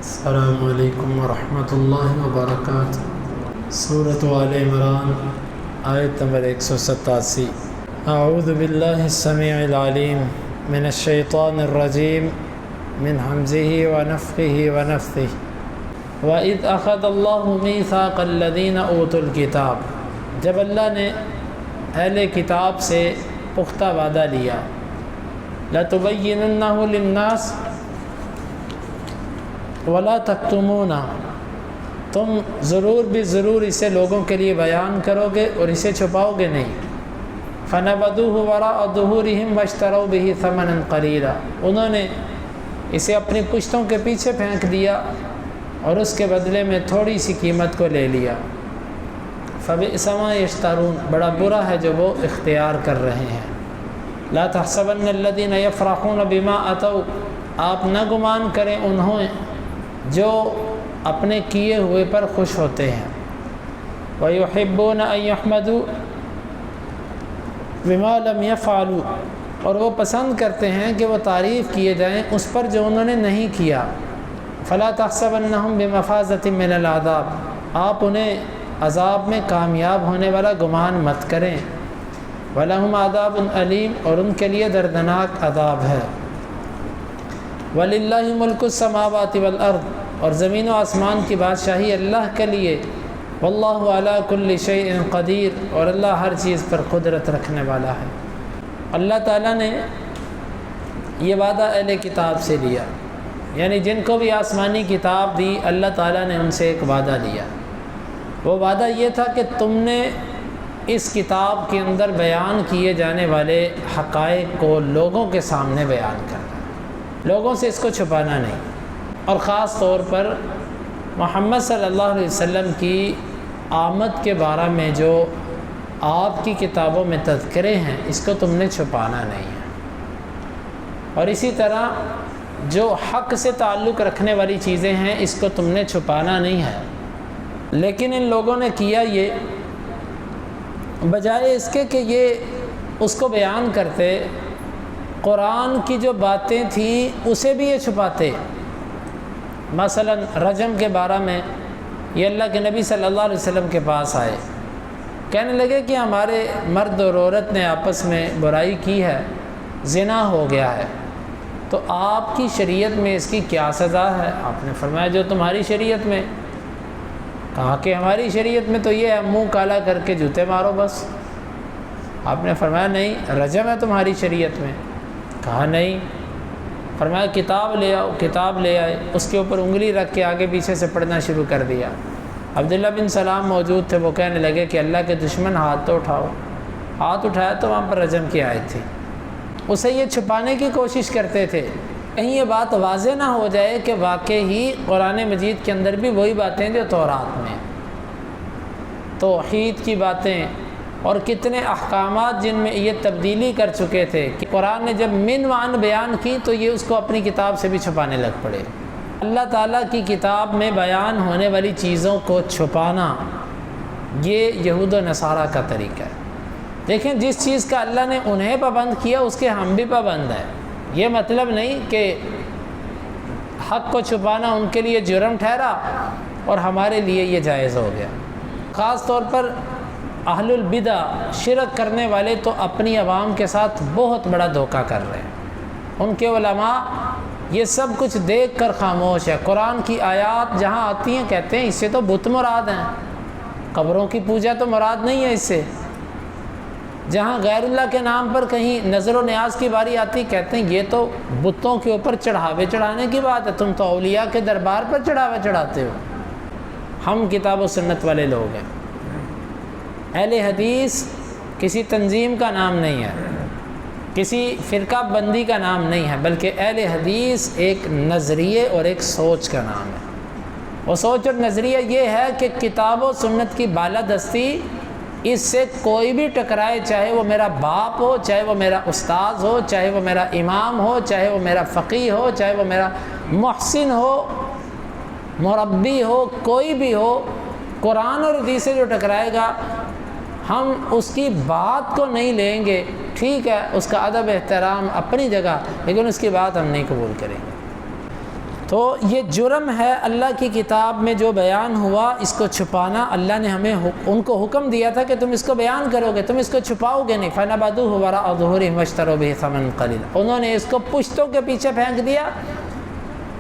السلام علیکم ورحمۃ اللہ وبرکاتہ۔ سورۃ آل عمران آیت نمبر 187۔ اعوذ باللہ السمیع العلیم من الشیطان الرجیم من حمزہ ونفخہ ونفثہ۔ وَإِذْ أَخَذَ اللَّهُ مِيثَاقَ الَّذِينَ أُوتُوا الْكِتَابَ، جب اللہ نے اہل کتاب سے پختہ وعدہ لیا، لَتُبَيِّنُنَّهُ لِلنَّاسِ وَلَا تَكْتُمُونَهُ، تم ضرور بھی ضرور اسے لوگوں کے لیے بیان کرو گے اور اسے چھپاؤ گے نہیں۔ فَنَبَذُوهُ وَرَاءَ ظُهُورِهِمْ وَاشْتَرَوْا بِهِ ثَمَنًا قَلِيلًا، انہوں نے اسے اپنی پشتوں کے پیچھے پھینک دیا اور اس کے بدلے میں تھوڑی سی قیمت کو لے لیا۔ فَبِئْسَ مَا يَشْتَرُونَ، بڑا برا ہے جو وہ اختیار کر رہے ہیں۔ لَا تَحْسَبَنَّ الَّذِينَ يَفْرَحُونَ بِمَا أَتَوْا، آپ نہ گمان کریں انہیں جو اپنے کیے ہوئے پر خوش ہوتے ہیں۔ وَيُحِبُّونَ أَن يَحْمَدُوا بِمَا لَمْ يَفْعَلُوا، اور وہ پسند کرتے ہیں کہ وہ تعریف کیے جائیں اس پر جو انہوں نے نہیں کیا۔ فَلَا تَحْسَبَنَّهُمْ بِمَفَازَةٍ مِّنَ الْعَذَابِ، آپ انہیں عذاب میں کامیاب ہونے والا گمان مت کریں۔ وَلَهُمْ عَذَابٌ أَلِيمٌ، اور ان کے لیے دردناک عذاب ہے۔ وَلِلَّهِ مُلْكُ السَّمَاوَاتِ وَالْأَرْضِ، اور زمین و آسمان کی بادشاہی اللہ کے لیے۔ وَاللَّهُ عَلَى كُلِّ شَيْءٍ قَدِيرٌ، اور اللہ ہر چیز پر قدرت رکھنے والا ہے۔ اللہ تعالیٰ نے یہ وعدہ اہل کتاب سے لیا، یعنی جن کو بھی آسمانی کتاب دی اللہ تعالیٰ نے ان سے ایک وعدہ لیا۔ وہ وعدہ یہ تھا کہ تم نے اس کتاب کے اندر بیان کیے جانے والے حقائق کو لوگوں کے سامنے بیان کرنا، لوگوں سے اس کو چھپانا نہیں۔ اور خاص طور پر محمد صلی اللہ علیہ وسلم کی آمد کے بارے میں جو آپ کی کتابوں میں تذکرے ہیں اس کو تم نے چھپانا نہیں ہے۔ اور اسی طرح جو حق سے تعلق رکھنے والی چیزیں ہیں اس کو تم نے چھپانا نہیں ہے۔ لیکن ان لوگوں نے کیا یہ، بجائے اس کے کہ یہ اس کو بیان کرتے، قرآن کی جو باتیں تھیں اسے بھی یہ چھپاتے۔ مثلا رجم کے بارے میں یہ اللہ کے نبی صلی اللہ علیہ وسلم کے پاس آئے، کہنے لگے کہ ہمارے مرد اور عورت نے آپس میں برائی کی ہے، زنا ہو گیا ہے، تو آپ کی شریعت میں اس کی کیا سزا ہے؟ آپ نے فرمایا جو تمہاری شریعت میں۔ کہا کہ ہماری شریعت میں تو یہ ہے منہ کالا کر کے جوتے مارو بس۔ آپ نے فرمایا نہیں، رجم ہے تمہاری شریعت میں۔ کہا نہیں۔ فرمایا کتاب لے آؤ، کتاب لے آئے، اس کے اوپر انگلی رکھ کے آگے پیچھے سے پڑھنا شروع کر دیا۔ عبداللہ بن سلام موجود تھے، وہ کہنے لگے کہ اللہ کے دشمن ہاتھ تو اٹھاؤ۔ ہاتھ اٹھایا تو وہاں پر رجم کی آیت تھی۔ اسے یہ چھپانے کی کوشش کرتے تھے، کہیں یہ بات واضح نہ ہو جائے کہ واقعی قرآن مجید کے اندر بھی وہی باتیں جو تورات میں، توحید کی باتیں اور کتنے احکامات جن میں یہ تبدیلی کر چکے تھے کہ قرآن نے جب من وعن بیان کی تو یہ اس کو اپنی کتاب سے بھی چھپانے لگ پڑے۔ اللہ تعالیٰ کی کتاب میں بیان ہونے والی چیزوں کو چھپانا یہ یہود و نصارہ کا طریقہ ہے۔ دیکھیں جس چیز کا اللہ نے انہیں پابند کیا اس کے ہم بھی پابند ہیں۔ یہ مطلب نہیں کہ حق کو چھپانا ان کے لیے جرم ٹھہرا اور ہمارے لیے یہ جائز ہو گیا۔ خاص طور پر اہل البدع شرک کرنے والے تو اپنی عوام کے ساتھ بہت بڑا دھوکہ کر رہے ہیں۔ ان کے علماء یہ سب کچھ دیکھ کر خاموش ہے۔ قرآن کی آیات جہاں آتی ہیں کہتے ہیں اس سے تو بت مراد ہیں، قبروں کی پوجا تو مراد نہیں ہے اس سے۔ جہاں غیر اللہ کے نام پر کہیں نظر و نیاز کی باری آتی کہتے ہیں یہ تو بتوں کے اوپر چڑھاوے چڑھانے کی بات ہے، تم تو اولیاء کے دربار پر چڑھاوے چڑھاتے ہو۔ ہم کتاب و سنت والے لوگ ہیں۔ اہل حدیث کسی تنظیم کا نام نہیں ہے، کسی فرقہ بندی کا نام نہیں ہے، بلکہ اہل حدیث ایک نظریے اور ایک سوچ کا نام ہے۔ وہ سوچ اور نظریہ یہ ہے کہ کتاب و سنت کی بالادستی اس سے کوئی بھی ٹکرائے، چاہے وہ میرا باپ ہو، چاہے وہ میرا استاذ ہو، چاہے وہ میرا امام ہو، چاہے وہ میرا فقیہ ہو، چاہے وہ میرا محسن ہو، مربی ہو، کوئی بھی ہو، قرآن اور حدیث سے جو ٹکرائے گا ہم اس کی بات کو نہیں لیں گے۔ ٹھیک ہے اس کا ادب احترام اپنی جگہ، لیکن اس کی بات ہم نہیں قبول کریں گے۔ تو یہ جرم ہے اللہ کی کتاب میں جو بیان ہوا اس کو چھپانا۔ اللہ نے ہمیں ان کو حکم دیا تھا کہ تم اس کو بیان کرو گے، تم اس کو چھپاؤ گے نہیں۔ فَنَبَذُوهُ وَرَاءَ ظُهُورِهِمْ وَاشْتَرَوْا بِهِ ثَمَنًا قَلِيلًا، انہوں نے اس کو پشتوں کے پیچھے پھینک دیا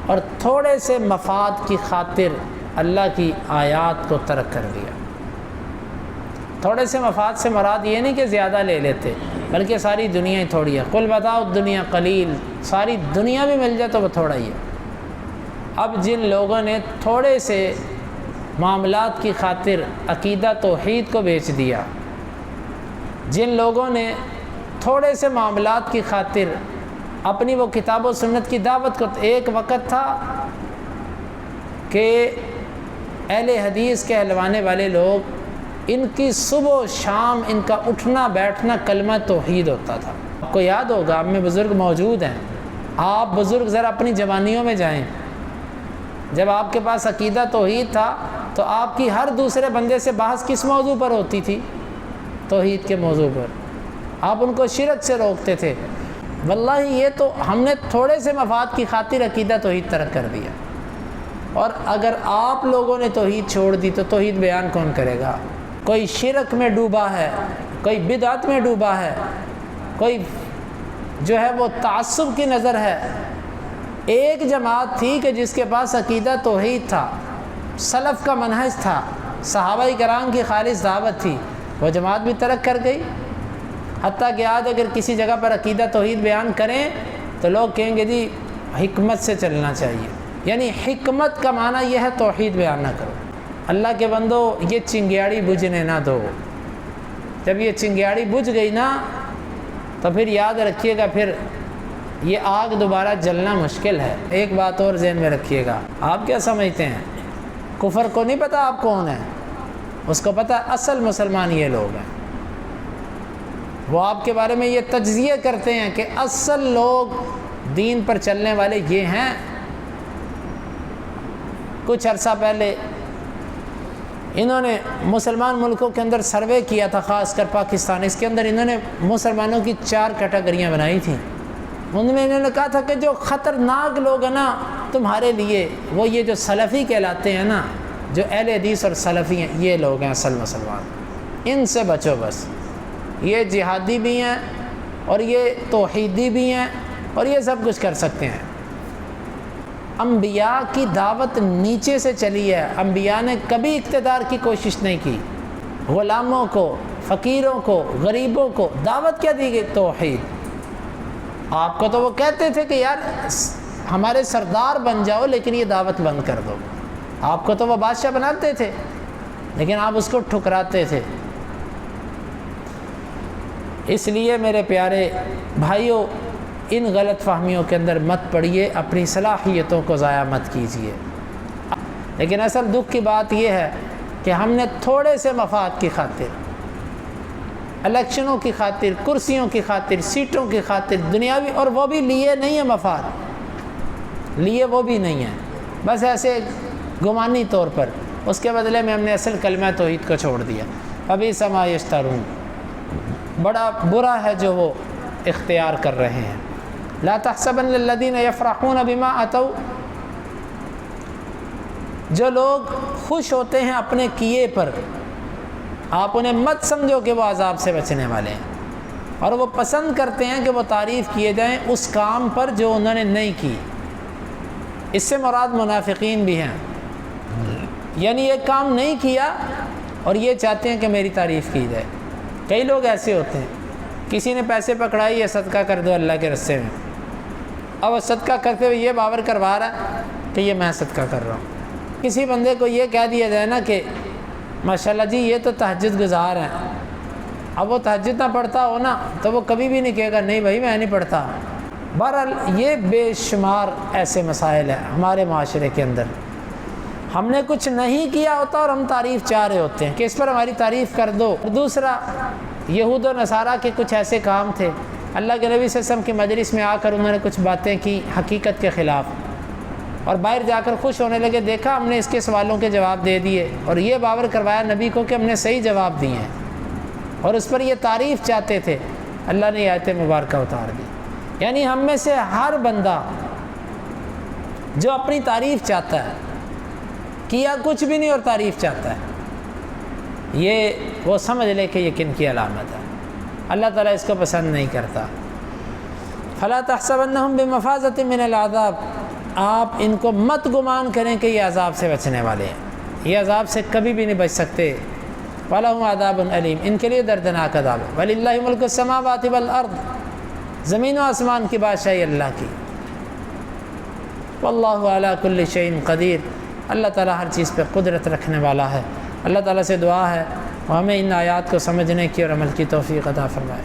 اور تھوڑے سے مفاد کی خاطر اللہ کی آیات کو ترک کر دیا۔ تھوڑے سے مفاد سے مراد یہ نہیں کہ زیادہ لے لیتے، بلکہ ساری دنیا ہی تھوڑی ہے۔ قُلْ مَتَاعُ الدُّنْيَا قَلِيلٌ، ساری دنیا بھی مل جائے تو وہ تھوڑا ہی ہے۔ اب جن لوگوں نے تھوڑے سے معاملات کی خاطر عقیدہ توحید کو بیچ دیا، جن لوگوں نے تھوڑے سے معاملات کی خاطر اپنی وہ کتاب و سنت کی دعوت کو، ایک وقت تھا کہ اہل حدیث کہلوانے والے لوگ ان کی صبح و شام ان کا اٹھنا بیٹھنا کلمہ توحید ہوتا تھا۔ آپ کو یاد ہوگا، آپ میں بزرگ موجود ہیں، آپ بزرگ ذرا اپنی جوانیوں میں جائیں، جب آپ کے پاس عقیدہ توحید تھا تو آپ کی ہر دوسرے بندے سے بحث کس موضوع پر ہوتی تھی؟ توحید کے موضوع پر۔ آپ ان کو شرک سے روکتے تھے۔ واللہ یہ تو ہم نے تھوڑے سے مفاد کی خاطر عقیدہ توحید ترک کر دیا، اور اگر آپ لوگوں نے توحید چھوڑ دی تو توحید بیان کون کرے گا؟ کوئی شرک میں ڈوبا ہے، کوئی بدعت میں ڈوبا ہے، کوئی جو ہے وہ تعصب کی نظر ہے۔ ایک جماعت تھی کہ جس کے پاس عقیدہ توحید تھا، سلف کا منہج تھا، صحابہ کرام کی خالص دعوت تھی، وہ جماعت بھی ترک کر گئی۔ حتیٰ کہ آج اگر کسی جگہ پر عقیدہ توحید بیان کریں تو لوگ کہیں گے جی حکمت سے چلنا چاہیے، یعنی حکمت کا معنی یہ ہے توحید بیان نہ کرو۔ اللہ کے بندو، یہ چنگیاڑی بجھنے نہ دو۔ جب یہ چنگیاڑی بجھ گئی نا تو پھر یاد رکھیے گا، پھر یہ آگ دوبارہ جلنا مشکل ہے۔ ایک بات اور ذہن میں رکھیے گا، آپ کیا سمجھتے ہیں؟ کفر کو نہیں پتہ آپ کون ہیں، اس کو پتہ اصل مسلمان یہ لوگ ہیں۔ وہ آپ کے بارے میں یہ تجزیہ کرتے ہیں کہ اصل لوگ دین پر چلنے والے یہ ہیں۔ کچھ عرصہ پہلے انہوں نے مسلمان ملکوں کے اندر سروے کیا تھا، خاص کر پاکستان، اس کے اندر انہوں نے مسلمانوں کی 4 کیٹیگریاں بنائی تھیں۔ ان میں انہوں نے کہا تھا کہ جو خطرناک لوگ ہیں نا تمہارے لیے، وہ یہ جو سلفی کہلاتے ہیں نا، جو اہل حدیث اور سلفی ہیں، یہ لوگ ہیں اصل مسلمان، ان سے بچو بس۔ یہ جہادی بھی ہیں اور یہ توحیدی بھی ہیں اور یہ سب کچھ کر سکتے ہیں۔ انبیاء کی دعوت نیچے سے چلی ہے، انبیاء نے کبھی اقتدار کی کوشش نہیں کی۔ غلاموں کو، فقیروں کو، غریبوں کو دعوت کیا دی گئی؟ توحید۔ آپ کو تو وہ کہتے تھے کہ یار ہمارے سردار بن جاؤ لیکن یہ دعوت بند کر دو۔ آپ کو تو وہ بادشاہ بناتے تھے لیکن آپ اس کو ٹھکراتے تھے۔ اس لیے میرے پیارے بھائیوں، ان غلط فہمیوں کے اندر مت پڑیے، اپنی صلاحیتوں کو ضائع مت کیجیے۔ لیکن اصل دکھ کی بات یہ ہے کہ ہم نے تھوڑے سے مفاد کی خاطر، الیکشنوں کی خاطر، کرسیوں کی خاطر، سیٹوں کی خاطر، دنیاوی، اور وہ بھی لیے نہیں ہیں مفاد، لیے وہ بھی نہیں ہیں، بس ایسے گمانی طور پر، اس کے بدلے میں ہم نے اصل کلمہ توحید کو چھوڑ دیا۔ ابھی سما یشترون، بڑا برا ہے جو وہ اختیار کر رہے ہیں۔ لا تحسبن الذین یفرحون بما اتوا، جو لوگ خوش ہوتے ہیں اپنے کیے پر، آپ انہیں مت سمجھو کہ وہ عذاب سے بچنے والے ہیں، اور وہ پسند کرتے ہیں کہ وہ تعریف کیے جائیں اس کام پر جو انہوں نے نہیں کی۔ اس سے مراد منافقین بھی ہیں، یعنی یہ کام نہیں کیا اور یہ چاہتے ہیں کہ میری تعریف کی جائے۔ کئی لوگ ایسے ہوتے ہیں، کسی نے پیسے پکڑائی، یہ صدقہ کر دو اللہ کے رستے میں، اب وہ صدقہ کرتے ہوئے یہ باور کروا رہا ہے کہ یہ میں صدقہ کر رہا ہوں۔ کسی بندے کو یہ کہہ دیا جائے نا کہ ماشاءاللہ جی یہ تو تہجد گزار ہیں، اب وہ تہجد نہ پڑھتا ہو نا تو وہ کبھی بھی نہیں کہے گا نہیں بھائی میں نہیں پڑھتا۔ بہرحال یہ بے شمار ایسے مسائل ہیں ہمارے معاشرے کے اندر، ہم نے کچھ نہیں کیا ہوتا اور ہم تعریف چاہ رہے ہوتے ہیں کہ اس پر ہماری تعریف کر دو۔ دوسرا، یہود و نصارہ کے کچھ ایسے کام تھے، اللہ کے نبی صلی اللہ علیہ وسلم کی مجلس میں آ کر انہوں نے کچھ باتیں کی حقیقت کے خلاف، اور باہر جا کر خوش ہونے لگے، دیکھا ہم نے اس کے سوالوں کے جواب دے دیے، اور یہ باور کروایا نبی کو کہ ہم نے صحیح جواب دیے ہیں، اور اس پر یہ تعریف چاہتے تھے۔ اللہ نے آیت مبارکہ اتار دی۔ یعنی ہم میں سے ہر بندہ جو اپنی تعریف چاہتا ہے، کیا کچھ بھی نہیں اور تعریف چاہتا ہے، یہ وہ سمجھ لے کہ یہ کن کی علامت ہے۔ اللہ تعالیٰ اس کو پسند نہیں کرتا۔ فلا تحسبنہم بمفازۃ من العذاب، آپ ان کو مت گمان کریں کہ یہ عذاب سے بچنے والے ہیں، یہ عذاب سے کبھی بھی نہیں بچ سکتے۔ وَلَهُمْ عَذَابٌ أَلِيمٌ، ان کے لیے دردناک عذاب ہے۔ وَلِلَّهِ مُلْكُ السَّمَاوَاتِ وَالْأَرْضِ، زمین و آسمان کی بادشاہی اللہ کی۔ وَاللَّهُ عَلَى كُلِّ شَيْءٍ قدیر، اللہ تعالیٰ ہر چیز پہ قدرت رکھنے والا ہے۔ اللہ تعالیٰ سے دعا ہے وہ ہمیں ان آیات کو سمجھنے کی اور عمل کی توفیق عطا فرمائے۔